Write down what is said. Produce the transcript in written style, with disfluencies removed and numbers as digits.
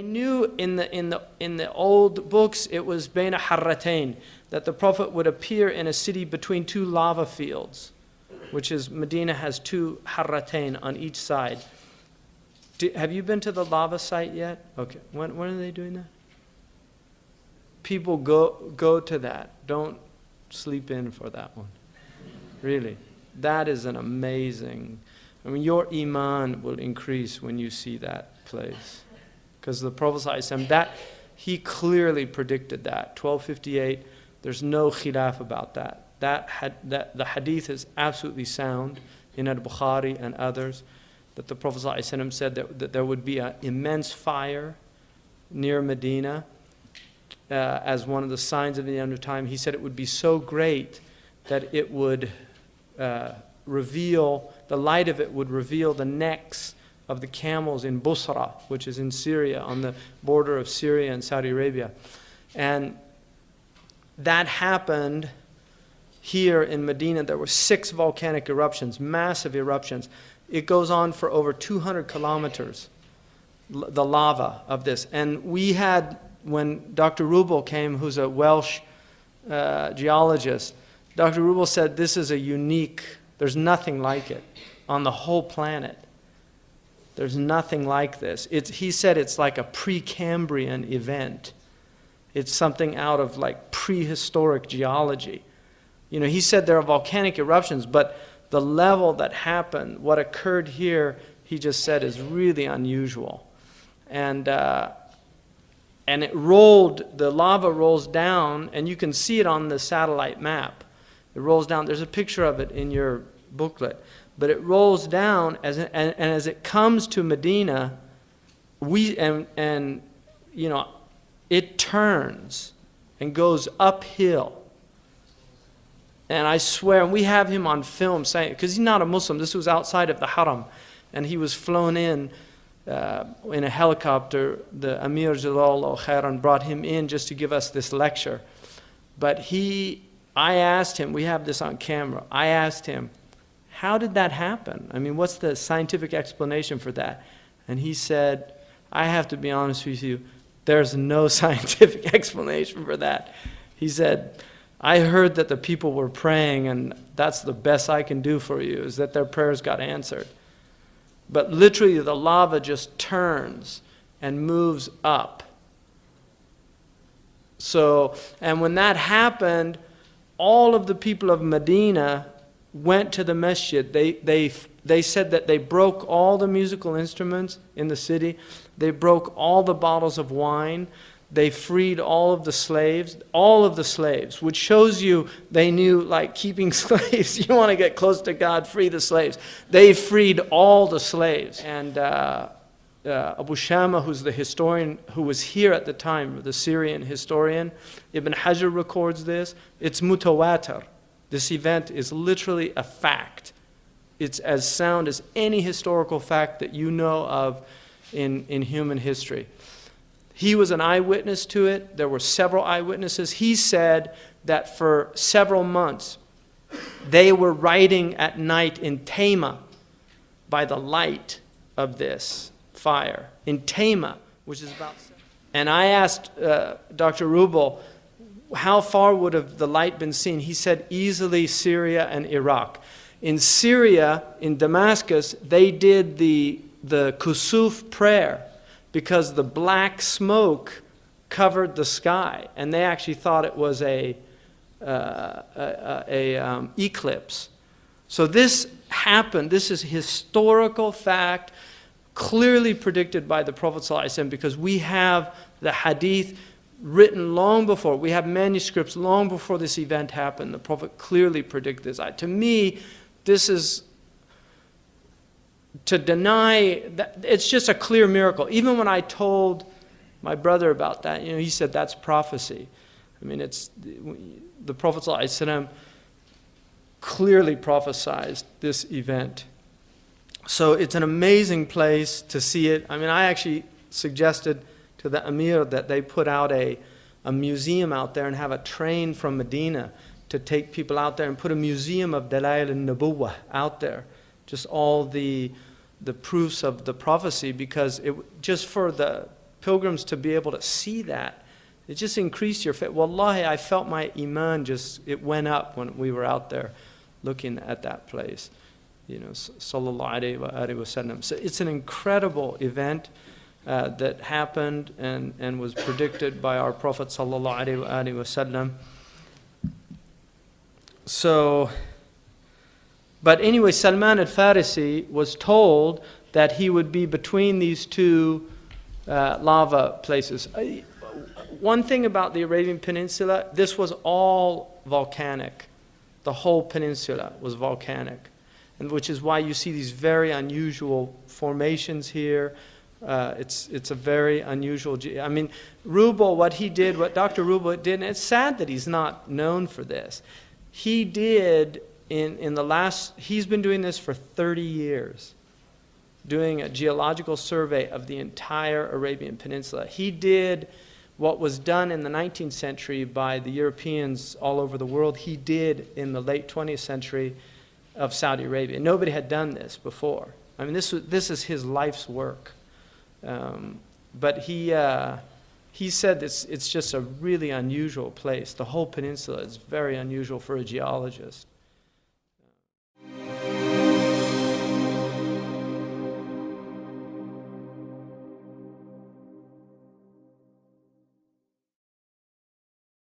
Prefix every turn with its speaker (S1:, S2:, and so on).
S1: they knew in the old books it was bayna harratain, that the Prophet would appear in a city between two lava fields, which is Medina has two harratain on each side. Have you been to the lava site yet? Okay. When are they doing that? People go to that. Don't sleep in for that one. Really. That is an amazing, I mean, your iman will increase when you see that place. Because the Prophet ﷺ, that he clearly predicted that. 1258, there's no khilaf about that. The hadith is absolutely sound in al-Bukhari and others, that the Prophet ﷺ said that there would be an immense fire near Medina as one of the signs of the end of time. He said it would be so great that it would reveal, the light of it would reveal the necks of the camels in Busrâ, which is in Syria, on the border of Syria and Saudi Arabia. And that happened here in Medina. There were 6 volcanic eruptions, massive eruptions. It goes on for over 200 kilometers, the lava of this. And we had, when Dr. Roobol came, who's a Welsh geologist, Dr. Roobol said this is a unique, there's nothing like it on the whole planet. There's nothing like this. He said it's like a Precambrian event. It's something out of like prehistoric geology. You know, he said there are volcanic eruptions, but the level that happened, what occurred here, he just said is really unusual. And it rolled, the lava rolls down, and you can see it on the satellite map. It rolls down. There's a picture of it in your booklet. But it rolls down, and as it comes to Medina, you know, it turns and goes uphill. And I swear, and we have him on film saying, because he's not a Muslim, this was outside of the Haram, and he was flown in a helicopter. The Amir Jalallah Khairan brought him in just to give us this lecture. But I asked him, we have this on camera, I asked him, how did that happen? I mean, what's the scientific explanation for that? And he said, I have to be honest with you, there's no scientific explanation for that. He said, I heard that the people were praying, and that's the best I can do for you, is that their prayers got answered. But literally the lava just turns and moves up. So, and when that happened, all of the people of Medina went to the masjid. They said that they broke all the musical instruments in the city. They broke all the bottles of wine. They freed all of the slaves, which shows you they knew, like, keeping slaves. You want to get close to God, free the slaves. They freed all the slaves. And Abu Shama, who's the historian who was here at the time, the Syrian historian, Ibn Hajar records this. It's mutawatir. This event is literally a fact. It's as sound as any historical fact that you know of in human history. He was an eyewitness to it. There were several eyewitnesses. He said that for several months, they were riding at night in Tayma by the light of this fire. In Tayma, which is about... And I asked Dr. Roobol, how far would have the light been seen? He said easily Syria and Iraq. In Syria, in Damascus, they did the kusuf prayer, because the black smoke covered the sky, and they actually thought it was a eclipse. So this happened. This is historical fact, clearly predicted by the Prophet ﷺ, because we have the hadith written long before. We have manuscripts long before this event happened. The Prophet clearly predicted this. To me, this is... to deny that, it's just a clear miracle. Even when I told my brother about that, he said that's prophecy. I mean, the Prophet ﷺ clearly prophesied this event. So it's an amazing place to see it. I mean, I actually suggested to the Amir that they put out a museum out there and have a train from Medina to take people out there and put a museum of Dalail al-Nubuwwah out there. Just all the proofs of the prophecy, because just for the pilgrims to be able to see that. It just increased your faith. Wallahi, I felt my iman it went up when we were out there looking at that place. Sallallahu alaihi wasallam. So it's an incredible event that happened and was predicted by our Prophet sallallahu alaihi wasallam. So, but anyway, Salman al-Farisi was told that he would be between these two lava places. One thing about the Arabian Peninsula, this was all volcanic. The whole peninsula was volcanic, and which is why you see these very unusual formations here. It's a very unusual. I mean, Roobol, what Dr. Roobol did, and it's sad that he's not known for this. He did he's been doing this for 30 years, doing a geological survey of the entire Arabian Peninsula. He did what was done in the 19th century by the Europeans all over the world. He did in the late 20th century of Saudi Arabia. Nobody had done this before. I mean, this is his life's work. But he said it's just a really unusual place. The whole peninsula is very unusual for a geologist.